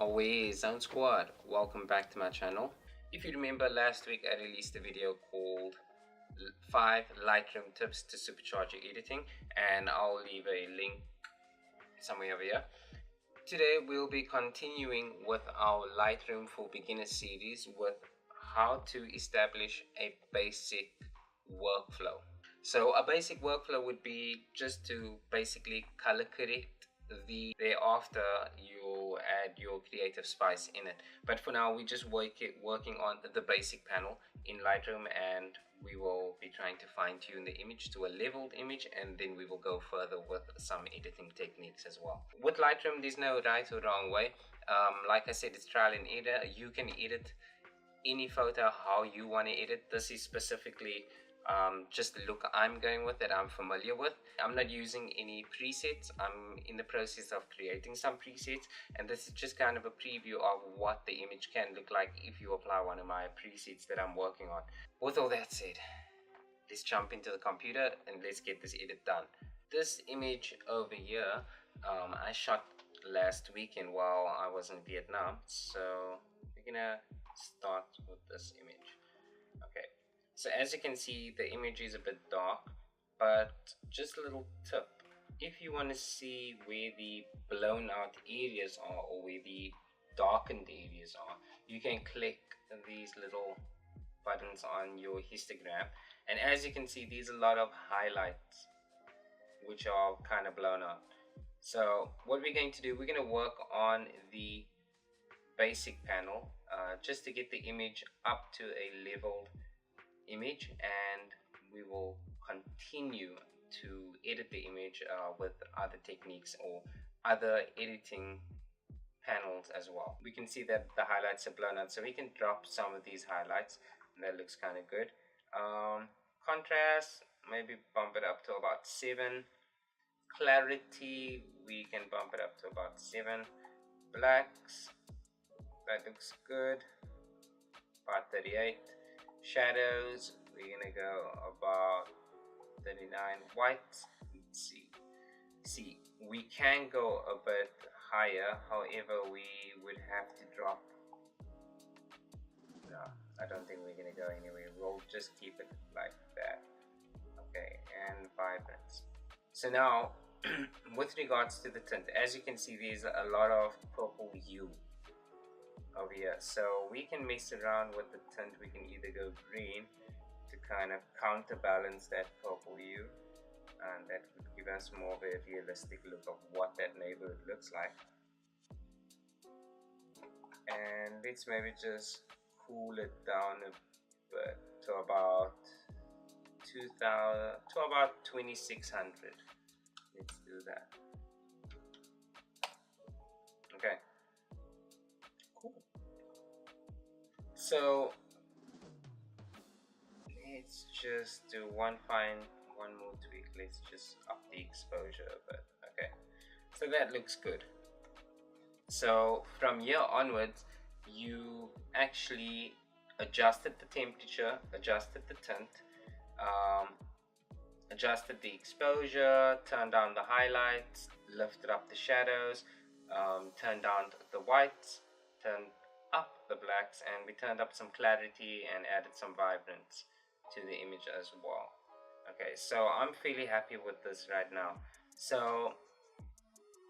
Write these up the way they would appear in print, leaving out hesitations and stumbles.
AWEH ZoneSquad, welcome back to my channel. If you remember, last week I released a video called 5 Lightroom tips to supercharge your editing, and I'll leave a link somewhere over here. Today we'll be continuing with our Lightroom for Beginners series with how to establish a basic workflow. So a basic workflow would be just to basically color correct thereafter you add your creative spice in it. But for now we're just working on the basic panel in Lightroom, and we will be trying to fine-tune the image to a leveled image, and then we will go further with some editing techniques as well. With Lightroom there's no right or wrong way. Like I said, it's trial and error. You can edit any photo how you want to edit. This is specifically just the look I'm going with, that I'm familiar with. I'm not using any presets. I'm in the process of creating some presets, and this is just kind of a preview of what the image can look like if you apply one of my presets that I'm working on. With all that said, let's jump into the computer and let's get this edit done. This image over here I shot last weekend while I was in Vietnam, so we're gonna start with this image. Okay, so as you can see, the image is a bit dark, but just a little tip: if you want to see where the blown out areas are or where the darkened areas are, you can click these little buttons on your histogram, and as you can see, there's a lot of highlights which are kind of blown out. So what we're going to do, we're going to work on the basic panel just to get the image up to a leveled image, and we will continue to edit the image with other techniques or other editing panels as well. We can see that the highlights are blown out, so we can drop some of these highlights, and that looks kind of good. Contrast, maybe bump it up to about 7. Clarity, we can bump it up to about 7. Blacks, that looks good, about 38. Shadows, we're gonna go about 39. Whites, let's see, we can go a bit higher, however we would have to drop. No, I don't think we're gonna go anywhere. We'll just keep it like that. Okay, and vibrance. So now with regards to the tint, as you can see, there's a lot of purple hue over here, so we can mess around with the tint. We can either go green to kind of counterbalance that purple hue, and that would give us more of a realistic look of what that neighborhood looks like. And let's maybe just cool it down a bit to about 2000 to about 2600. Let's do that. Okay, cool. So let's just do one more tweak. Let's just up the exposure a bit. Okay, so that looks good. So from here onwards, you actually adjusted the temperature, adjusted the tint, adjusted the exposure, turned down the highlights, lifted up the shadows, turned down the whites, turned up the blacks, and we turned up some clarity and added some vibrance to the image as well. Okay, so I'm fairly happy with this right now. So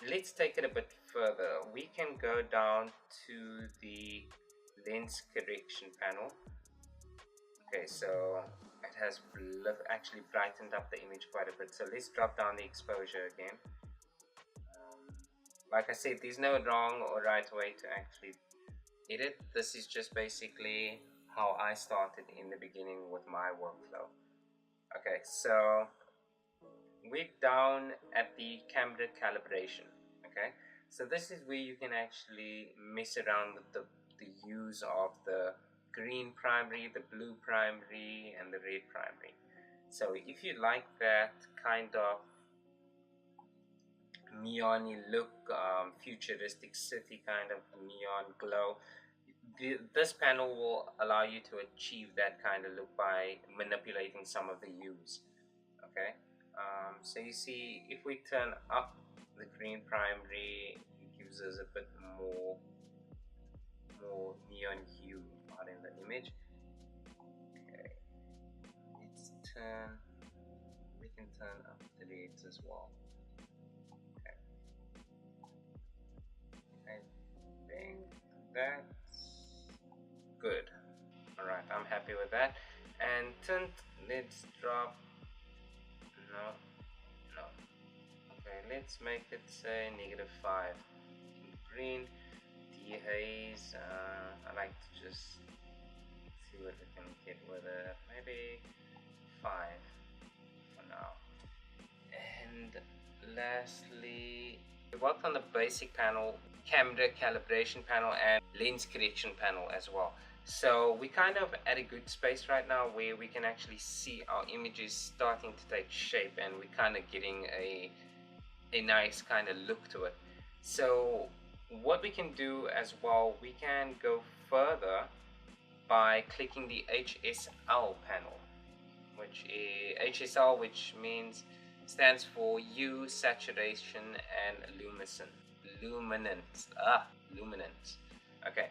let's take it a bit further. We can go down to the lens correction panel. Okay, so it has actually brightened up the image quite a bit. So let's drop down the exposure again. Like I said, there's no wrong or right way to actually edit. This is just basically how I started in the beginning with my workflow. Okay, so we're down at the Camden Calibration. Okay, so this is where you can actually mess around with the hues of the green primary, the blue primary, and the red primary. So if you like that kind of neon-y look, futuristic city kind of neon glow, this panel will allow you to achieve that kind of look by manipulating some of the hues. Okay, so you see, if we turn up the green primary, it gives us a bit more more neon hue out in the image. Okay, we can turn up the lights as well. Okay, I think that's good. Alright, I'm happy with that. And tint, let's drop, no. Okay, let's make it say -5. Green, dehaze, I like to just see what we can get with it. Maybe 5 for now. And lastly, we worked on the basic panel, Camden Calibration panel, and lens correction panel as well. So we kind of at a good space right now where we can actually see our images starting to take shape, and we're kind of getting a nice kind of look to it. So what we can do as well, we can go further by clicking the Hsl panel, which is Hsl, which stands for hue, saturation, and luminance. Okay,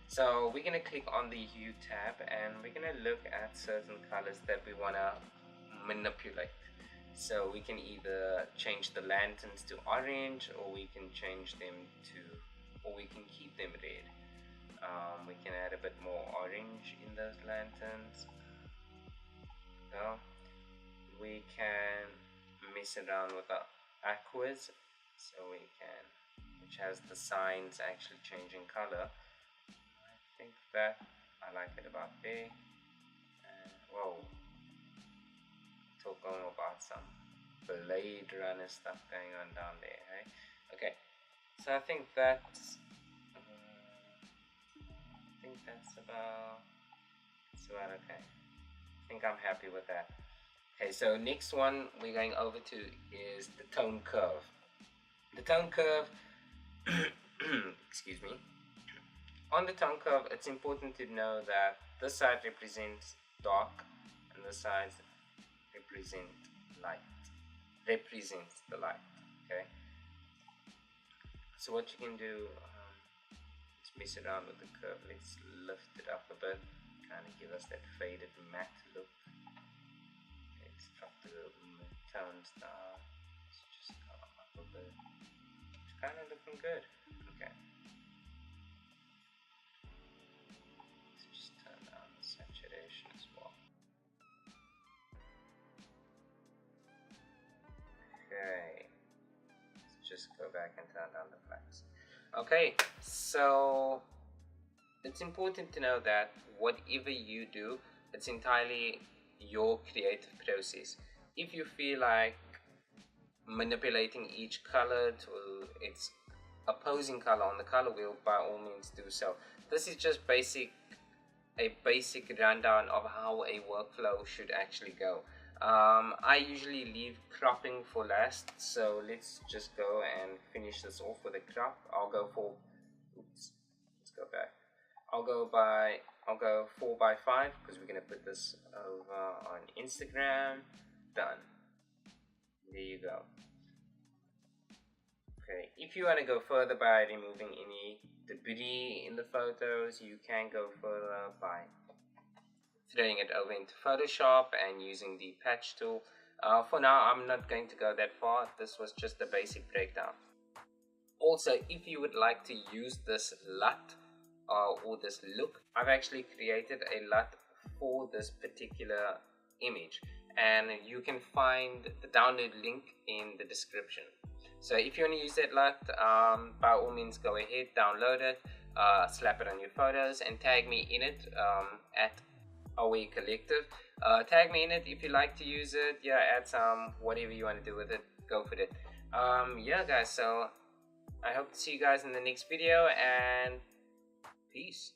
so we're gonna click on the hue tab, and we're gonna look at certain colors that we wanna manipulate. So we can either change the lanterns to orange, or we can change them to, or we can keep them red. We can add a bit more orange in those lanterns. So we can mess around with the AWEH, so we can, which has the signs actually changing color. I think that I like it about there. Whoa. Talking about some Blade Runner stuff going on down there, hey? Okay, so I think that's about okay. I think I'm happy with that. Okay, so next one we're going over to is the tone curve. The tone curve, excuse me. On the tone curve, it's important to know that this side represents dark, and this side represents the light. Okay, so what you can do, let's mess around with the curve. Let's lift it up a bit, kind of give us that faded matte look. Let's drop the tones down. Let's just come up a bit. It's kind of looking good. Okay, let's just turn down the saturation as well. Okay, let's just go back and turn down the blacks. Okay, so it's important to know that whatever you do, it's entirely your creative process. If you feel like manipulating each color to its opposing color on the color wheel, by all means do so. This is just a basic rundown of how a workflow should actually go. I usually leave cropping for last, so let's just go and finish this off with a crop. I'll go 4:5 because we're gonna put this over on Instagram. Done. There you go. Okay, if you want to go further by removing any debris in the photos, you can go further by throwing it over into Photoshop and using the patch tool. For now, I'm not going to go that far. This was just a basic breakdown. Also, if you would like to use this LUT or this look, I've actually created a LUT for this particular image, and you can find the download link in the description. So if you want to use that LUT, by all means go ahead, download it, slap it on your photos, and tag me in it at AWEH Collective. Tag me in it if you like to use it. Yeah, add some, whatever you want to do with it, go for it. Yeah guys, so I hope to see you guys in the next video, and peace.